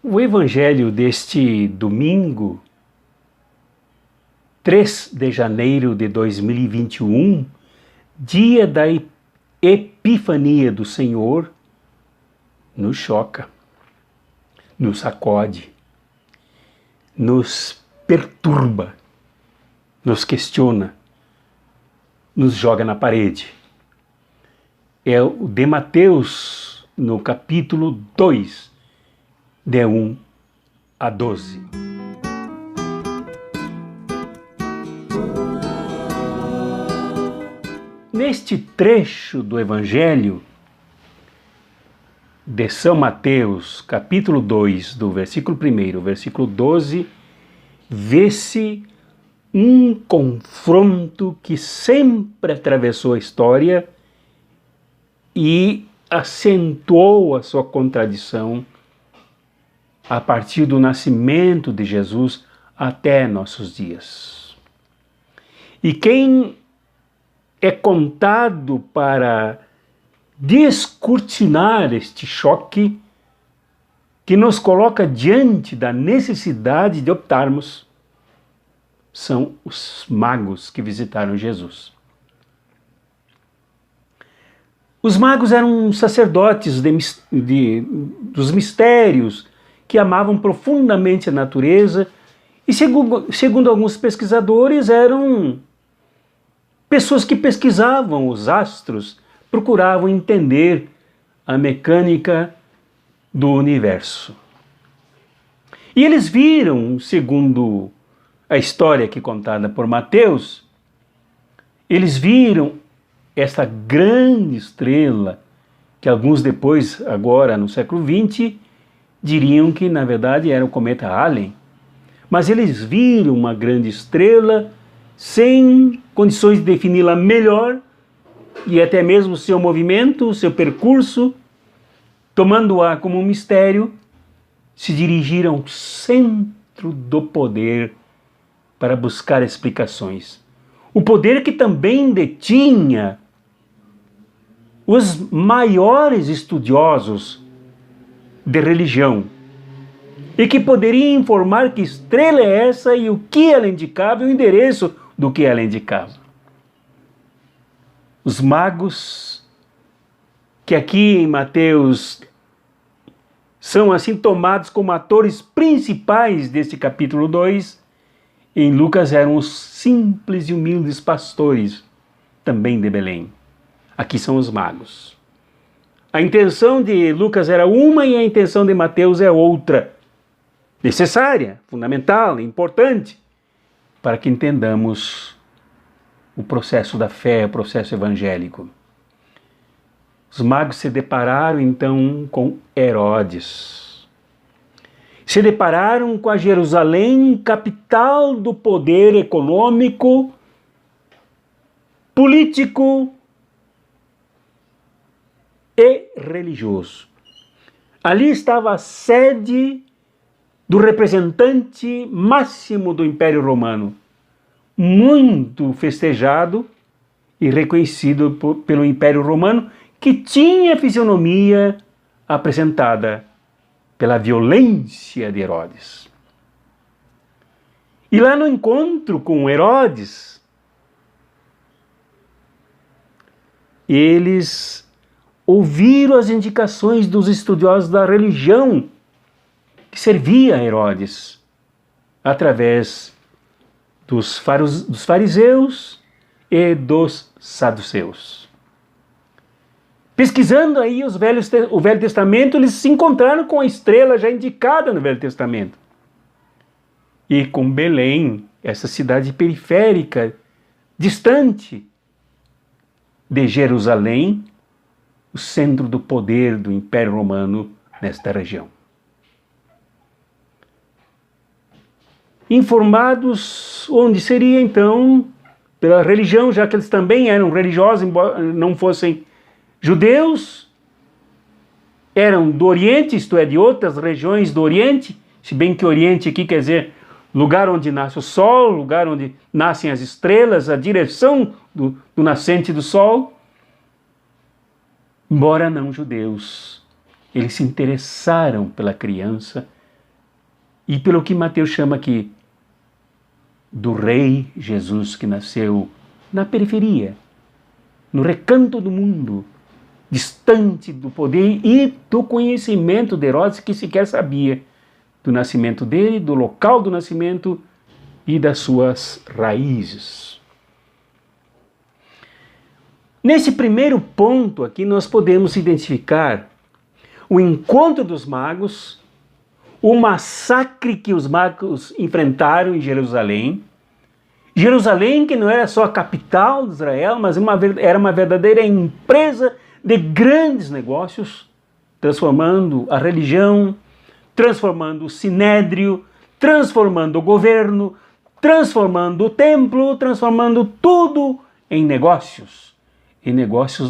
O evangelho deste domingo, 3 de janeiro de 2021, dia da Epifania do Senhor, nos choca, nos sacode, nos perturba, nos questiona, nos joga na parede. É o de Mateus, no capítulo 2, de 1 a 12. Neste trecho do Evangelho de São Mateus, capítulo 2, do versículo 1 ao versículo 12, vê-se um confronto que sempre atravessou a história e acentuou a sua contradição a partir do nascimento de Jesus até nossos dias. E quem é contado para descortinar este choque que nos coloca diante da necessidade de optarmos são os magos que visitaram Jesus. Os magos eram sacerdotes dos mistérios que amavam profundamente a natureza e, segundo alguns pesquisadores, eram pessoas que pesquisavam os astros, procuravam entender a mecânica do universo. E eles viram, segundo a história aqui contada por Mateus, eles viram esta grande estrela, que alguns depois, agora no século XX, diriam que na verdade era o cometa Halley. Mas eles viram uma grande estrela sem condições de defini-la melhor, e até mesmo o seu movimento, o seu percurso, tomando-a como um mistério, se dirigiram ao centro do poder para buscar explicações. O poder que também detinha os maiores estudiosos de religião e que poderia informar que estrela é essa e o que ela indicava e o endereço do que ela indicava. Os magos, que aqui em Mateus são assim tomados como atores principais deste capítulo 2, em Lucas eram os simples e humildes pastores, também de Belém. Aqui são os magos. A intenção de Lucas era uma e a intenção de Mateus é outra. Necessária, fundamental, importante, para que entendamos o processo da fé, o processo evangélico. Os magos se depararam então com Herodes. Se depararam com a Jerusalém, capital do poder econômico, político e religioso. Ali estava a sede do representante máximo do Império Romano, muito festejado e reconhecido pelo Império Romano, que tinha a fisionomia apresentada pela violência de Herodes. E lá no encontro com Herodes, eles ouviram as indicações dos estudiosos da religião que servia a Herodes através dos fariseus e dos saduceus. Pesquisando aí o Velho Testamento, eles se encontraram com a estrela já indicada no Velho Testamento. E com Belém, essa cidade periférica, distante de Jerusalém, o centro do poder do Império Romano nesta região. Informados onde seria então, pela religião, já que eles também eram religiosos, embora não fossem judeus, eram do Oriente, isto é, de outras regiões do Oriente, se bem que Oriente aqui quer dizer lugar onde nasce o sol, lugar onde nascem as estrelas, a direção do nascente do sol. Embora não judeus, eles se interessaram pela criança e pelo que Mateus chama aqui do Rei Jesus, que nasceu na periferia, no recanto do mundo, distante do poder e do conhecimento de Herodes, que sequer sabia do nascimento dele, do local do nascimento e das suas raízes. Nesse primeiro ponto aqui nós podemos identificar o encontro dos magos, o massacre que os magos enfrentaram em Jerusalém. Jerusalém, que não era só a capital de Israel, mas era uma verdadeira empresa de grandes negócios, transformando a religião, transformando o sinédrio, transformando o governo, transformando o templo, transformando tudo em negócios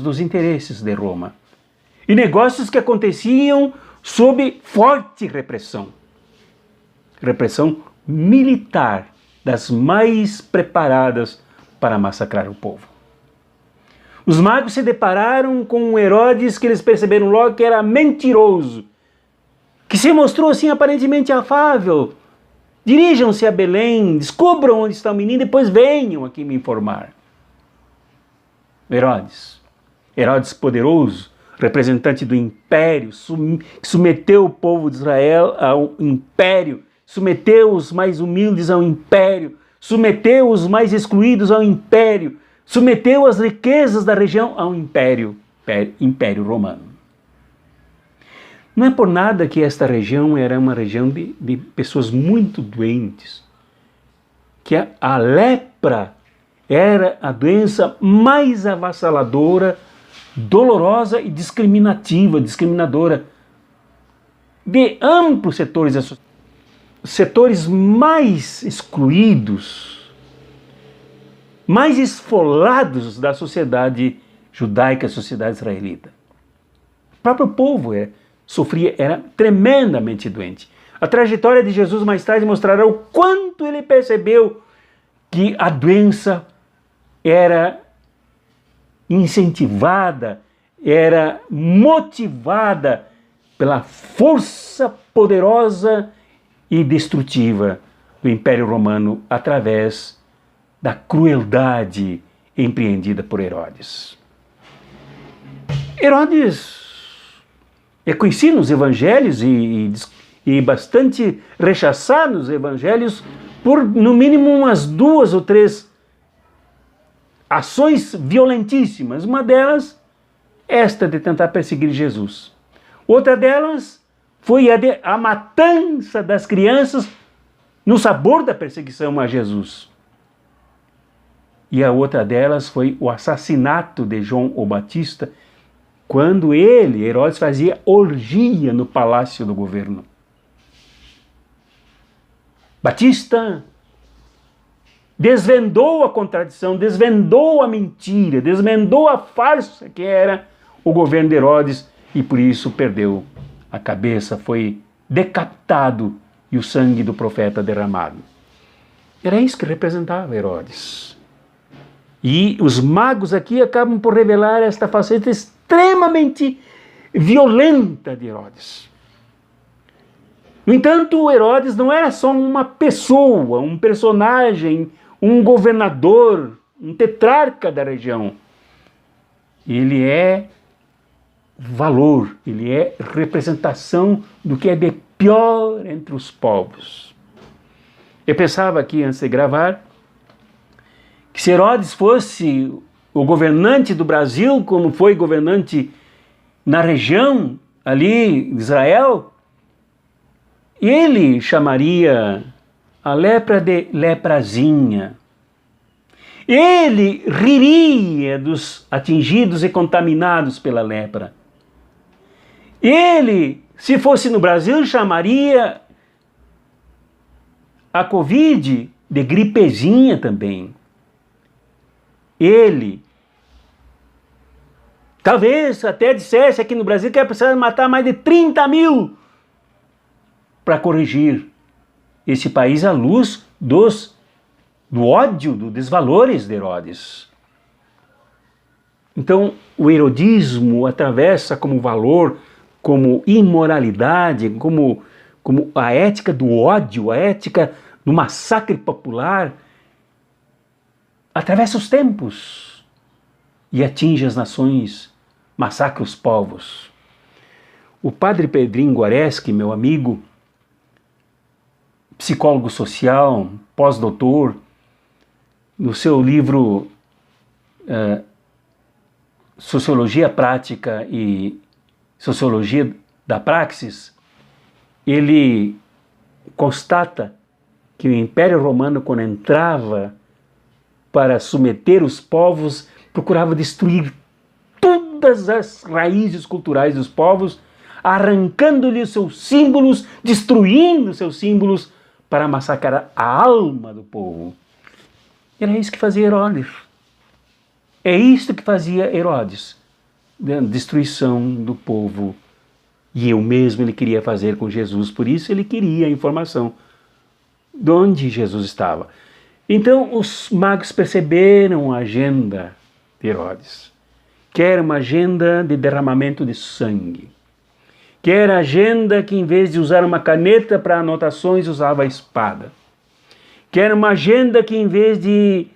dos interesses de Roma. E negócios que aconteciam sob forte repressão. Repressão militar, das mais preparadas para massacrar o povo. Os magos se depararam com um Herodes que eles perceberam logo que era mentiroso, que se mostrou assim aparentemente afável. Dirijam-se a Belém, descubram onde está o menino e depois venham aqui me informar. Herodes poderoso, representante do império, submeteu o povo de Israel ao império, submeteu os mais humildes ao império, submeteu os mais excluídos ao império, submeteu as riquezas da região ao império romano. Não é por nada que esta região era uma região de pessoas muito doentes, que a lepra era a doença mais avassaladora, dolorosa e discriminadora de amplos setores da sociedade. Setores mais excluídos, mais esfolados da sociedade judaica, a sociedade israelita. O próprio povo era tremendamente doente. A trajetória de Jesus mais tarde mostrará o quanto ele percebeu que a doença era incentivada, era motivada pela força poderosa e destrutiva do Império Romano através da crueldade empreendida por Herodes. Herodes é conhecido nos evangelhos e bastante rechaçado nos evangelhos por no mínimo umas 2 ou 3 ações violentíssimas. Uma delas, esta de tentar perseguir Jesus. Outra delas foi a matança das crianças no sabor da perseguição a Jesus. E a outra delas foi o assassinato de João o Batista, quando Herodes, fazia orgia no palácio do governo. Batista desvendou a contradição, desvendou a mentira, desvendou a farsa que era o governo de Herodes e por isso perdeu a cabeça, foi decapitado e o sangue do profeta derramado. Era isso que representava Herodes. E os magos aqui acabam por revelar esta faceta extremamente violenta de Herodes. No entanto, Herodes não era só uma pessoa, um personagem, um governador, um tetrarca da região. Ele é valor, ele é representação do que é de pior entre os povos. Eu pensava aqui, antes de gravar, que se Herodes fosse o governante do Brasil, como foi governante na região ali de Israel, ele chamaria a lepra de leprazinha. Ele riria dos atingidos e contaminados pela lepra. Ele, se fosse no Brasil, chamaria a Covid de gripezinha também. Ele talvez até dissesse aqui no Brasil que ia precisar matar mais de 30 mil para corrigir esse país à luz do ódio, dos desvalores de Herodes. Então, o herodismo atravessa como valor, como imoralidade, como como a ética do ódio, a ética do massacre popular, atravessa os tempos e atinge as nações, massacra os povos. O padre Pedrinho Guareschi, meu amigo, psicólogo social, pós-doutor, no seu livro Sociologia Prática e Sociologia da Praxis, ele constata que o Império Romano, quando entrava para submeter os povos, procurava destruir todas as raízes culturais dos povos, arrancando-lhe seus símbolos, destruindo seus símbolos, para massacrar a alma do povo. Era isso que fazia Herodes. É isso que fazia Herodes, a destruição do povo. E o mesmo ele queria fazer com Jesus, por isso ele queria a informação de onde Jesus estava. Então os magos perceberam a agenda de Herodes, que era uma agenda de derramamento de sangue, que era a agenda que, em vez de usar uma caneta para anotações, usava a espada, que era uma agenda que, em vez de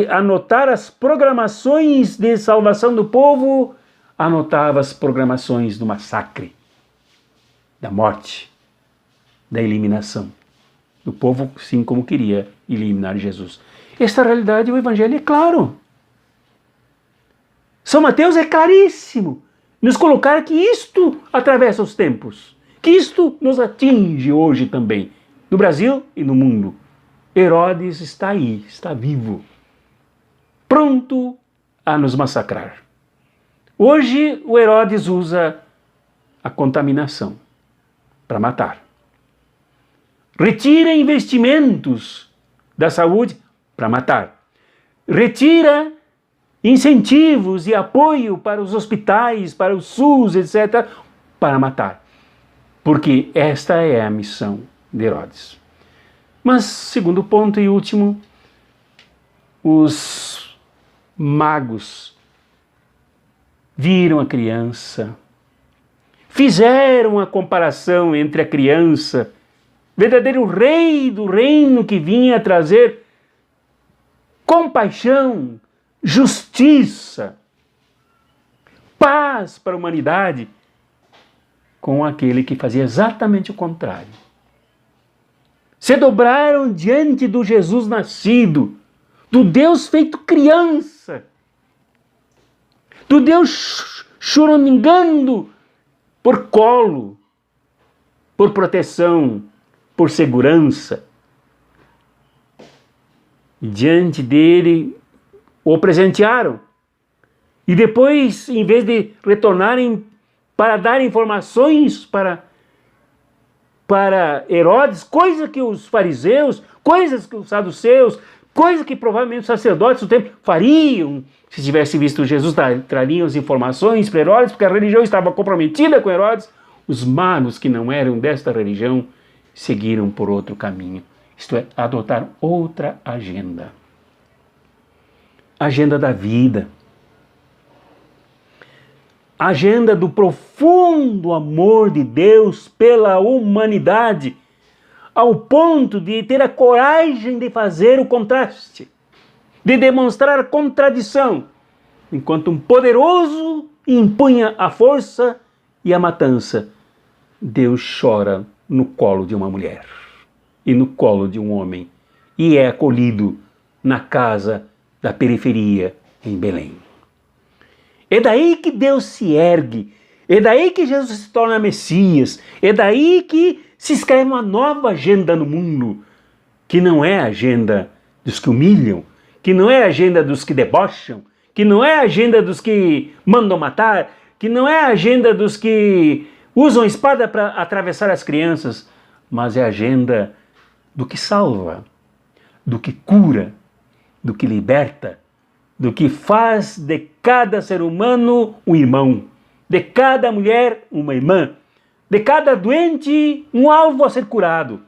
anotar as programações de salvação do povo, anotava as programações do massacre, da morte, da eliminação do povo, sim, como queria eliminar Jesus. Esta realidade, o Evangelho é claro. São Mateus é claríssimo nos colocar que isto atravessa os tempos, que isto nos atinge hoje também, no Brasil e no mundo. Herodes está aí, está vivo, pronto a nos massacrar. Hoje o Herodes usa a contaminação para matar. Retira investimentos da saúde para matar. Retira incentivos e apoio para os hospitais, para o SUS, etc., para matar. Porque esta é a missão de Herodes. Mas, segundo ponto e último, os magos viram a criança, fizeram a comparação entre a criança, verdadeiro rei do reino que vinha trazer compaixão, justiça, paz para a humanidade, com aquele que fazia exatamente o contrário. Se dobraram diante do Jesus nascido, do Deus feito criança, do Deus choramingando por colo, por proteção, por segurança. E diante dele o presentearam. E depois, em vez de retornarem para dar informações para Herodes, coisa que os fariseus, coisas que os saduceus, coisa que provavelmente os sacerdotes do templo fariam, se tivesse visto Jesus, trariam as informações para Herodes, porque a religião estava comprometida com Herodes. Os magos que não eram desta religião seguiram por outro caminho, isto é, adotaram outra agenda. Agenda da vida. Agenda do profundo amor de Deus pela humanidade, ao ponto de ter a coragem de fazer o contraste, de demonstrar a contradição, enquanto um poderoso impunha a força e a matança, Deus chora no colo de uma mulher e no colo de um homem e é acolhido na casa da periferia em Belém. É daí que Deus se ergue, é daí que Jesus se torna Messias, é daí que se escreve uma nova agenda no mundo, que não é a agenda dos que humilham, que não é a agenda dos que debocham, que não é a agenda dos que mandam matar, que não é a agenda dos que usam espada para atravessar as crianças, mas é a agenda do que salva, do que cura, do que liberta, do que faz de cada ser humano um irmão, de cada mulher uma irmã, de cada doente um alvo a ser curado,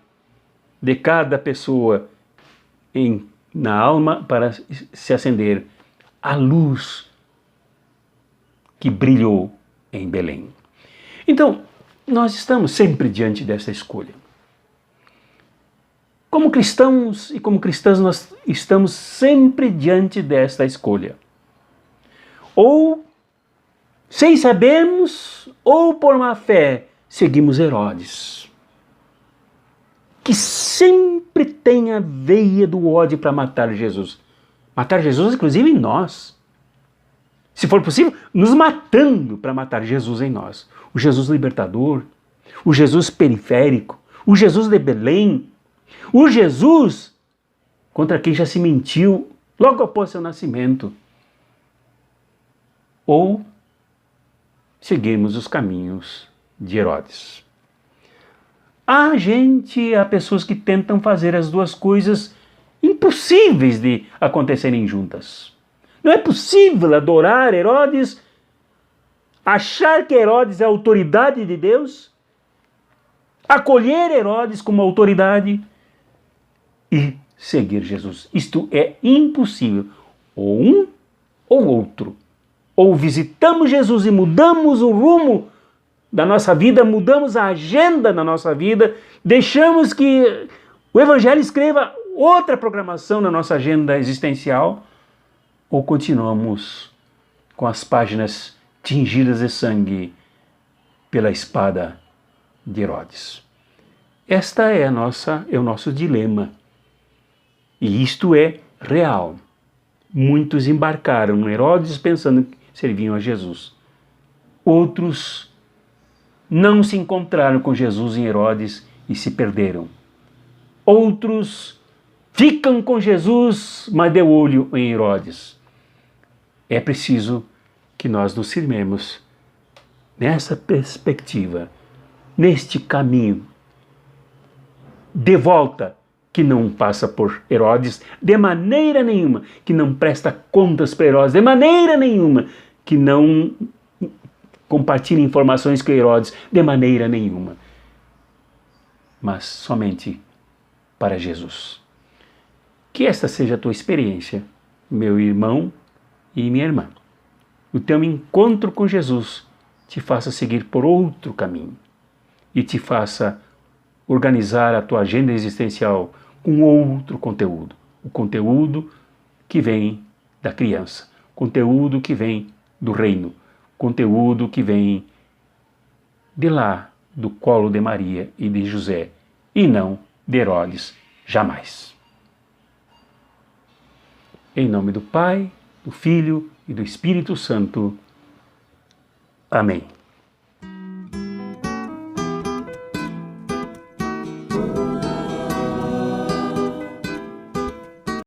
de cada pessoa na alma para se acender a luz que brilhou em Belém. Então, nós estamos sempre diante dessa escolha. Como cristãos e como cristãs, nós estamos sempre diante desta escolha. Ou, sem sabermos, ou por má fé, seguimos Herodes, que sempre tem a veia do ódio para matar Jesus. Matar Jesus, inclusive, em nós. Se for possível, nos matando para matar Jesus em nós. O Jesus libertador, o Jesus periférico, o Jesus de Belém, o Jesus contra quem já se mentiu logo após seu nascimento. Ou seguirmos os caminhos de Herodes. Há pessoas que tentam fazer as duas coisas impossíveis de acontecerem juntas. Não é possível adorar Herodes, achar que Herodes é a autoridade de Deus, acolher Herodes como autoridade e seguir Jesus. Isto é impossível. Ou um ou outro. Ou visitamos Jesus e mudamos o rumo da nossa vida, mudamos a agenda da nossa vida, deixamos que o Evangelho escreva outra programação na nossa agenda existencial, ou continuamos com as páginas tingidas de sangue pela espada de Herodes. Esta é o nosso dilema. E isto é real. Muitos embarcaram no Herodes pensando que serviam a Jesus. Outros não se encontraram com Jesus em Herodes e se perderam. Outros ficam com Jesus, mas deu olho em Herodes. É preciso que nós nos firmemos nessa perspectiva, neste caminho de volta, que não passa por Herodes de maneira nenhuma, que não presta contas para Herodes de maneira nenhuma, que não compartilha informações com Herodes de maneira nenhuma, mas somente para Jesus. Que esta seja a tua experiência, meu irmão e minha irmã. O teu encontro com Jesus te faça seguir por outro caminho e te faça organizar a tua agenda existencial com outro conteúdo. O conteúdo que vem da criança, conteúdo que vem do reino, conteúdo que vem de lá, do colo de Maria e de José, e não de Herodes, jamais. Em nome do Pai, do Filho e do Espírito Santo. Amém.